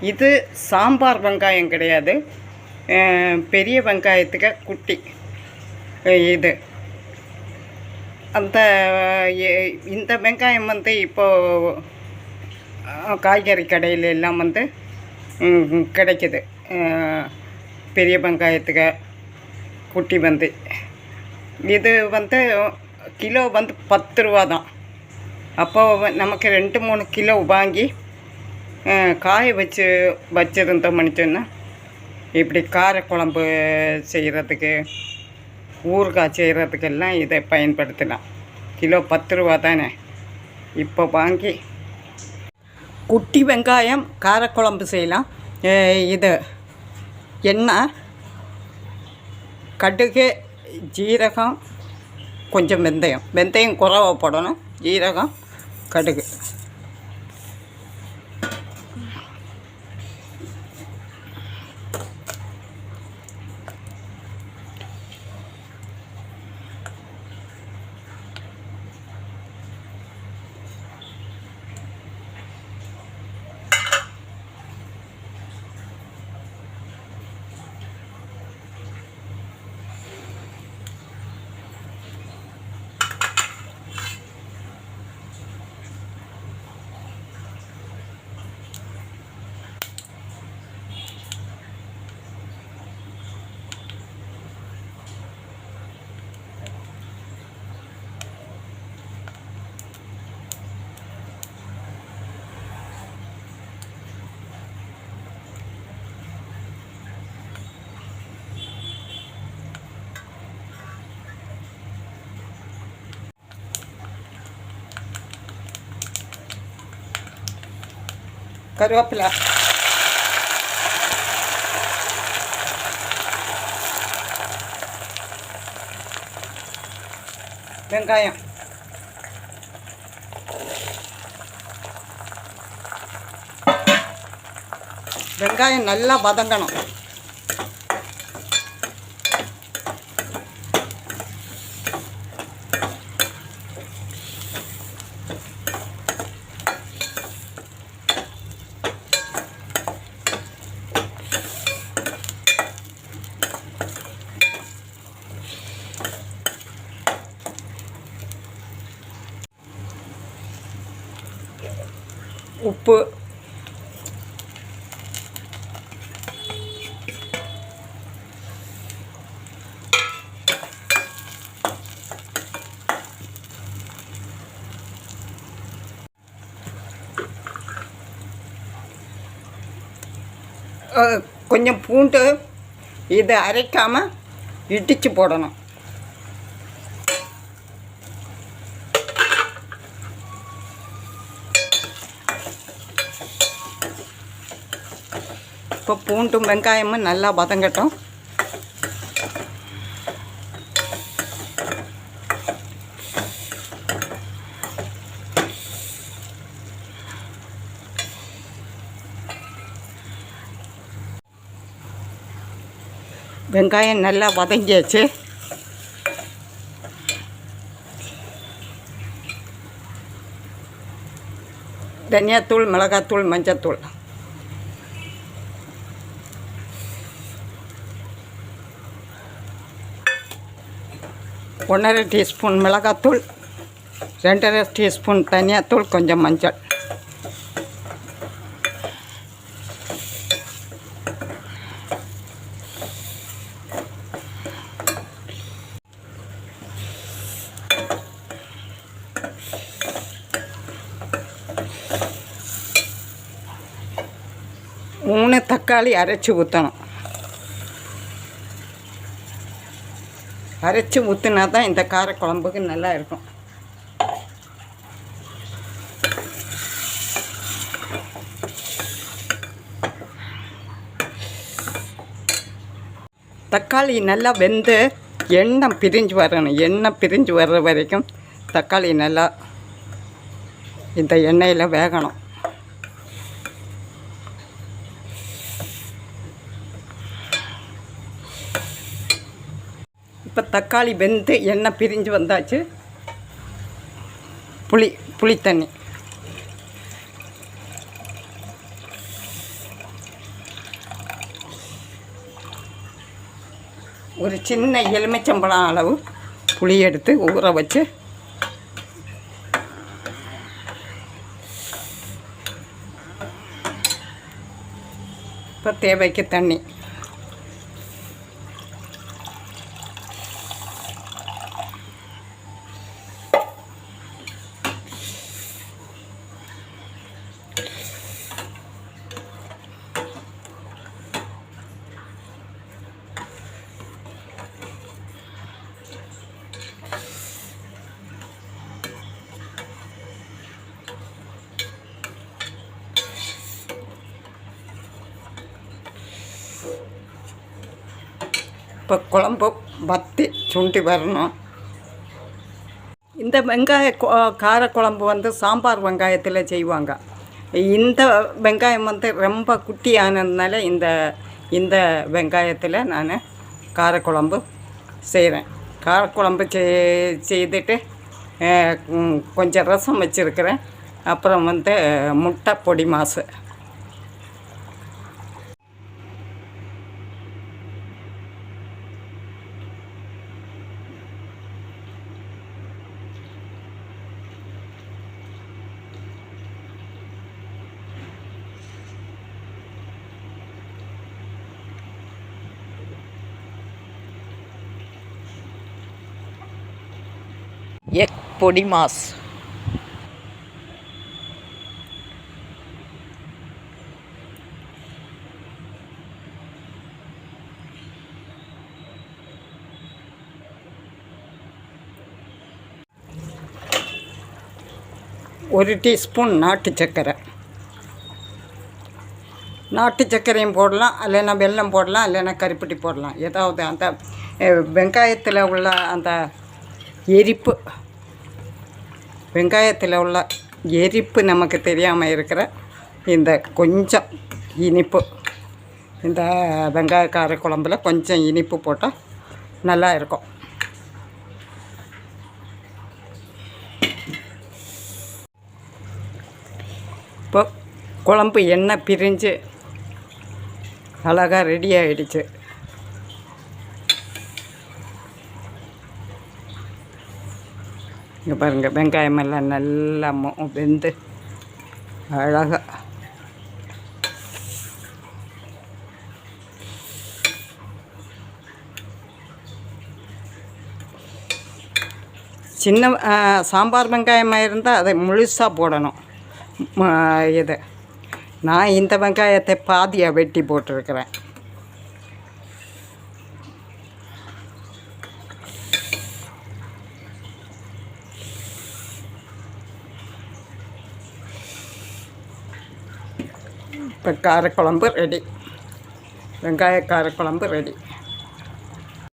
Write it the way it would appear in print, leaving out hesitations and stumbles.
இது சாம்பார் வெங்காயம் கிடையாது, பெரிய வெங்காயத்துக்கு குட்டி. இது அந்த இந்த வெங்காயம் வந்து இப்போது காய்கறி கடையில் எல்லாம் வந்து கிடைக்கிது. பெரிய வெங்காயத்துக்கு குட்டி வந்து இது வந்து கிலோ வந்து 10 ரூபா தான். அப்போது நமக்கு 2-3 கிலோ வாங்கி காய வச்சுருந்தோம்னு சொன்னால் இப்படி காரக்குழம்பு செய்கிறதுக்கு, ஊறுகாய் செய்கிறதுக்கெல்லாம் இதை பயன்படுத்தலாம். கிலோ 10 ரூபா தானே. இப்போ வாங்கி குட்டி வெங்காயம் காரக்குழம்பு செய்யலாம். இது எண்ணெய், கடுகு, ஜீரகம், கொஞ்சம் வெந்தயம் குறைவா போடணும். ஜீரகம், கடுகு. கருவேப்பிலை, வெங்காயம், வெங்காயம் நல்லா வதங்கணும். உப்பு, கொஞ்சம் பூண்டு. இதை அரைக்காமல் இடித்து போடணும். இப்போ பூண்டும் வெங்காயமும் நல்லா வதங்கட்டும். வெங்காயம் நல்லா வதங்கியாச்சு. தனியாத்தூள், மிளகாத்தூள், மஞ்சத்தூள். ஒன்றரை டீஸ்பூன் மிளகாத்தூள், 2½ டீஸ்பூன் தனியாத்தூள், கொஞ்சம் மஞ்சள். மூணு தக்காளி அரைச்சி ஊற்றணும். அரைச்சி ஊற்றினா தான் இந்த காரக்குழம்புக்கு நல்லா இருக்கும். தக்காளி நல்லா வெந்து எண்ணெய் பிரிஞ்சு வரணும். எண்ணெய் பிரிஞ்சு வர்ற வரைக்கும் தக்காளி நல்லா இந்த எண்ணெயில் வேகணும். இப்போ தக்காளி வெந்து எண்ணெய் பிரிஞ்சு வந்தாச்சு. புளி தண்ணி, ஒரு சின்ன எலுமிச்சம்பழம் அளவு புளி எடுத்து ஊற வச்சு இப்போ தேவைக்கு தண்ணி. இப்போ குழம்பு வற்றி சுண்டி வரணும். இந்த காரக்குழம்பு வந்து சாம்பார் வெங்காயத்தில் செய்வாங்க. இந்த வெங்காயம் வந்து ரொம்ப குட்டியானதுனால இந்த வெங்காயத்தில் நான் காரக்குழம்பு செய்கிறேன். காரக்குழம்பு செய்துட்டு கொஞ்சம் ரசம் வச்சுருக்கிறேன். அப்புறம் வந்து முட்டை பொடி மாசு. எக் பொடி மாஸ். ஒரு டீஸ்பூன் நாட்டு சர்க்கரை. நாட்டு சர்க்கரையும் போடலாம், இல்லைன்னா வெல்லம் போடலாம், இல்லைன்னா கருப்பட்டி போடலாம். ஏதாவது அந்த வெங்காயத்தில் உள்ள அந்த எரிப்பு, வெங்காயத்தில் உள்ள எரிப்பு நமக்கு தெரியாமல் இருக்கிற இந்த கொஞ்சம் இனிப்பு, இந்த வெங்காய காரக்குழம்புல கொஞ்சம் இனிப்பு போட்டால் நல்லா இருக்கும். இப்போ குழம்பு எண்ணெய் பிரிஞ்சு அழகாக ரெடி ஆகிடுச்சு. இங்கே பாருங்கள், வெங்காயமெல்லாம் நல்லா வெந்து அழகாக சின்ன சாம்பார் வெங்காயமாக இருந்தால் அதை முழுசாக போடணும். இது நான் இந்த வெங்காயத்தை பாதியாக வெட்டி போட்டிருக்கிறேன். இப்போ காரக்குழம்பு ரெடி. வெங்காய காரக்குழம்பு ரெடி.